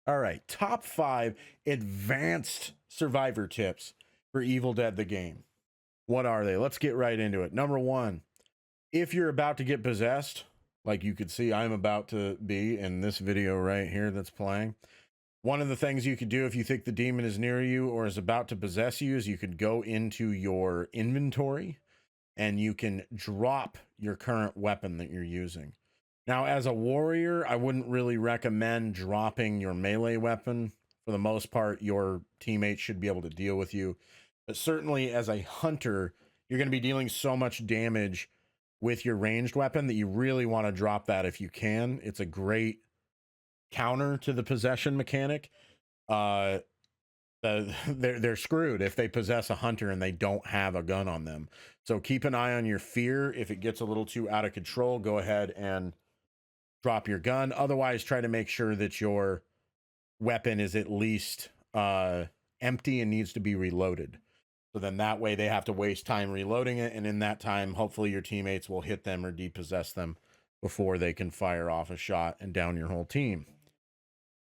All right, top 5 advanced survivor tips for Evil Dead the game. What are they? Let's get right into it. Number 1, if you're about to get possessed, like you could see I'm about to be in this video right here that's playing, one of the things you could do if you think the demon is near you or is about to possess you is you could go into your inventory and you can drop your current weapon that you're using. Now, as a warrior, I wouldn't really recommend dropping your melee weapon. For the most part, your teammates should be able to deal with you. But certainly as a hunter, you're going to be dealing so much damage with your ranged weapon that you really want to drop that if you can. It's a great counter to the possession mechanic. They're screwed if they possess a hunter and they don't have a gun on them. So keep an eye on your fear. If it gets a little too out of control, go ahead and drop your gun. Otherwise, try to make sure that your weapon is at least empty and needs to be reloaded. So then that way they have to waste time reloading it. And in that time, hopefully your teammates will hit them or depossess them before they can fire off a shot and down your whole team.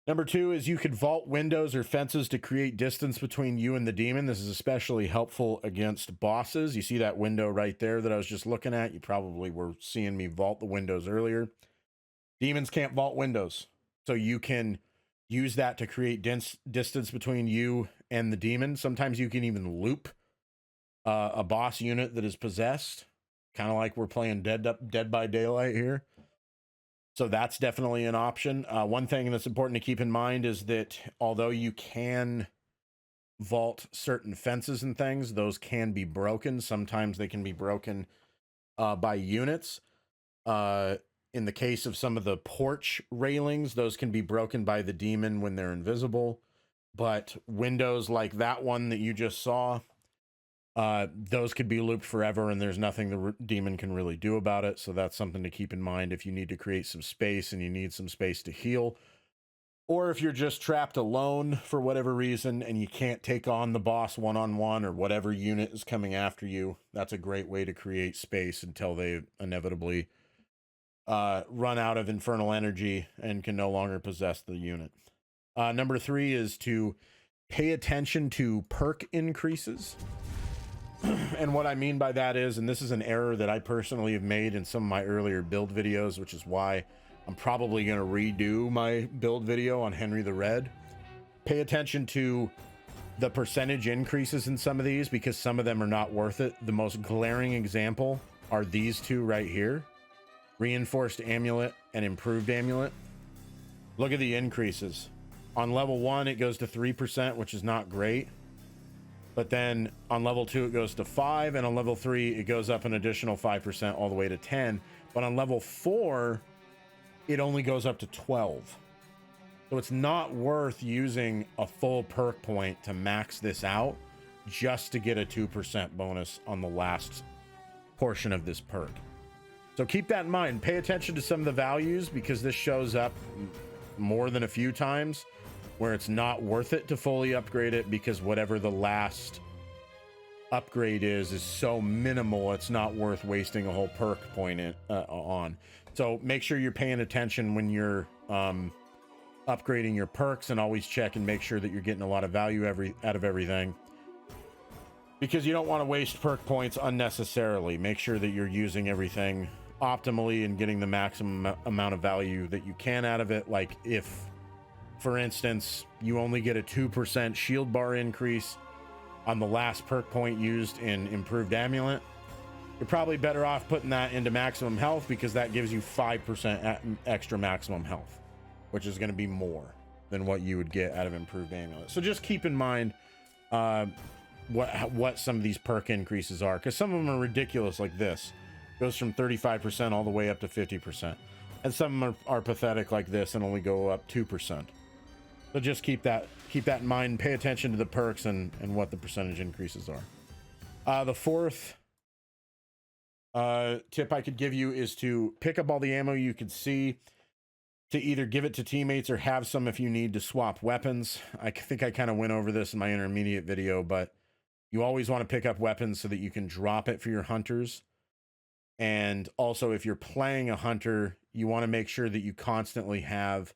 Number 2 is you could vault windows or fences to create distance between you and the demon. This is especially helpful against bosses. You see that window right there that I was just looking at? You probably were seeing me vault the windows earlier. Demons can't vault windows. So you can use that to create distance between you and the demon. Sometimes you can even loop a boss unit that is possessed. Kind of like we're playing Dead by Daylight here. So that's definitely an option. One thing that's important to keep in mind is that although you can vault certain fences and things, those can be broken. Sometimes they can be broken by units. In the case of some of the porch railings, those can be broken by the demon when they're invisible. But windows like that one that you just saw, those could be looped forever and there's nothing the demon can really do about it. So that's something to keep in mind if you need to create some space and you need some space to heal. Or if you're just trapped alone for whatever reason and you can't take on the boss one-on-one or whatever unit is coming after you, that's a great way to create space until they inevitably run out of infernal energy and can no longer possess the unit. Number 3 is to pay attention to perk increases. And what I mean by that is, and this is an error that I personally have made in some of my earlier build videos, which is why I'm probably going to redo my build video on Henry the Red. Pay attention to the percentage increases in some of these because some of them are not worth it. The most glaring example are these two right here. Reinforced amulet and improved amulet. Look at the increases. On level 1, it goes to 3%, which is not great. But then on level 2, it goes to 5. And on level 3, it goes up an additional 5% all the way to 10. But on level 4, it only goes up to 12. So it's not worth using a full perk point to max this out just to get a 2% bonus on the last portion of this perk. So keep that in mind. Pay attention to some of the values because this shows up more than a few times where it's not worth it to fully upgrade it because whatever the last upgrade is so minimal, it's not worth wasting a whole perk point on. So make sure you're paying attention when you're upgrading your perks, and always check and make sure that you're getting a lot of value out of everything, because you don't want to waste perk points unnecessarily. Make sure that you're using everything optimally and getting the maximum amount of value that you can out of it. Like if, for instance, you only get a 2% shield bar increase on the last perk point used in improved amulet, you're probably better off putting that into maximum health because that gives you 5% extra maximum health, which is going to be more than what you would get out of improved amulet. So just keep in mind what some of these perk increases are, because some of them are ridiculous. Like this goes from 35% all the way up to 50%, and some of them are pathetic like this and only go up 2%. So just keep that in mind and pay attention to the perks and what the percentage increases are. The fourth tip I could give you is to pick up all the ammo you could see, to either give it to teammates or have some if you need to swap weapons. I think I kind of went over this in my intermediate video, but you always want to pick up weapons so that you can drop it for your hunters. And also, if you're playing a hunter, you want to make sure that you constantly have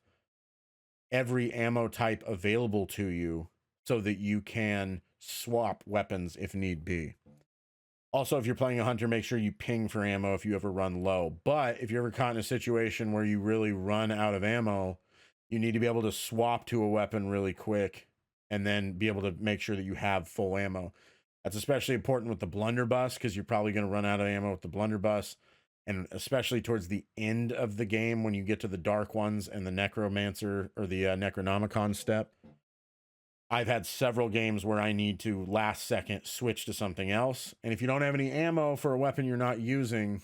every ammo type available to you so that you can swap weapons if need be. Also, if you're playing a hunter, make sure you ping for ammo if you ever run low. But if you're ever caught in a situation where you really run out of ammo, you need to be able to swap to a weapon really quick and then be able to make sure that you have full ammo. That's especially important with the blunderbuss because you're probably going to run out of ammo with the blunderbuss. And especially towards the end of the game when you get to the dark ones and the necromancer or the necronomicon step. I've had several games where I need to last second switch to something else. And if you don't have any ammo for a weapon you're not using,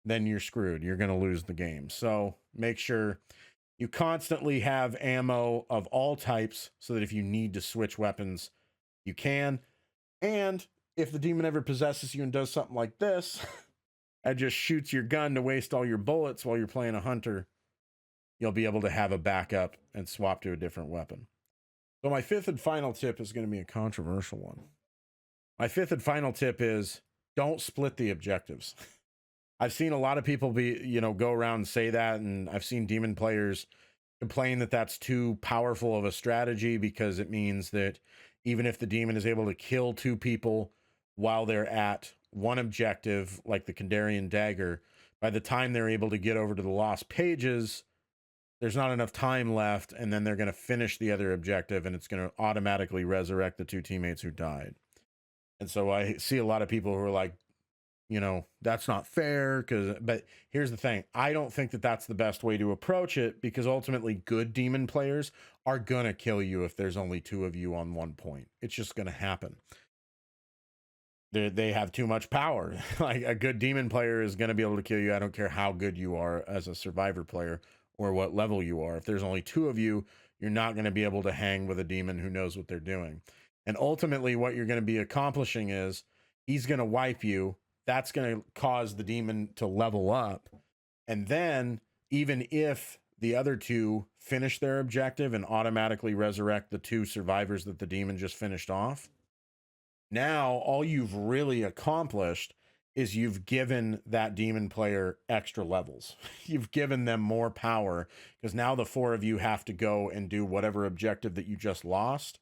then you're screwed. You're going to lose the game. So make sure you constantly have ammo of all types so that if you need to switch weapons, you can. And if the demon ever possesses you and does something like this and just shoots your gun to waste all your bullets while you're playing a hunter, you'll be able to have a backup and swap to a different weapon. So my fifth and final tip is going to be a controversial one. My fifth and final tip is don't split the objectives. I've seen a lot of people go around and say that, and I've seen demon players complain that that's too powerful of a strategy because it means that even if the demon is able to kill two people while they're at one objective, like the Kandarian dagger, by the time they're able to get over to the lost pages, there's not enough time left, and then they're going to finish the other objective, and it's going to automatically resurrect the two teammates who died. And so I see a lot of people who are like, that's not fair. But here's the thing. I don't think that that's the best way to approach it because ultimately good demon players are going to kill you if there's only two of you on one point. It's just going to happen. They have too much power. Like a good demon player is going to be able to kill you. I don't care how good you are as a survivor player or what level you are. If there's only two of you, you're not going to be able to hang with a demon who knows what they're doing. And ultimately what you're going to be accomplishing is he's going to wipe you. That's going to cause the demon to level up. And then even if the other two finish their objective and automatically resurrect the two survivors that the demon just finished off, now all you've really accomplished is you've given that demon player extra levels. You've given them more power because now the four of you have to go and do whatever objective that you just lost.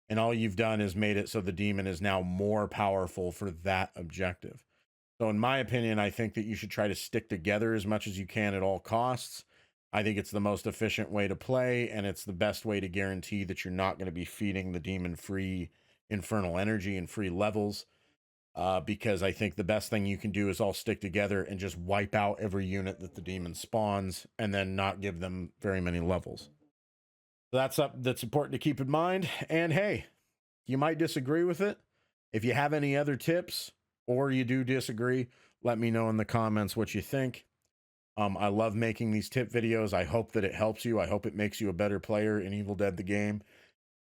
And all you've done is made it so the demon is now more powerful for that objective. So in my opinion, I think that you should try to stick together as much as you can at all costs. I think it's the most efficient way to play, and it's the best way to guarantee that you're not going to be feeding the demon free infernal energy and free levels. Because I think the best thing you can do is all stick together and just wipe out every unit that the demon spawns and then not give them very many levels. So that's important to keep in mind. And hey, you might disagree with it. If you have any other tips or you do disagree, let me know in the comments what you think. I love making these tip videos. I hope that it helps you. I hope it makes you a better player in Evil Dead the game.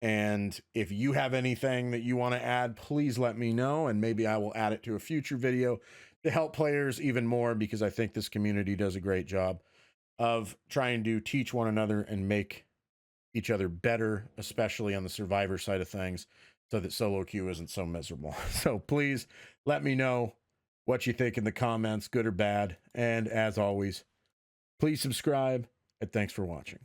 And if you have anything that you want to add, please let me know, and maybe I will add it to a future video to help players even more, because I think this community does a great job of trying to teach one another and make each other better, especially on the survivor side of things, so that solo queue isn't so miserable. So please let me know what you think in the comments, good or bad. And as always, please subscribe, and thanks for watching.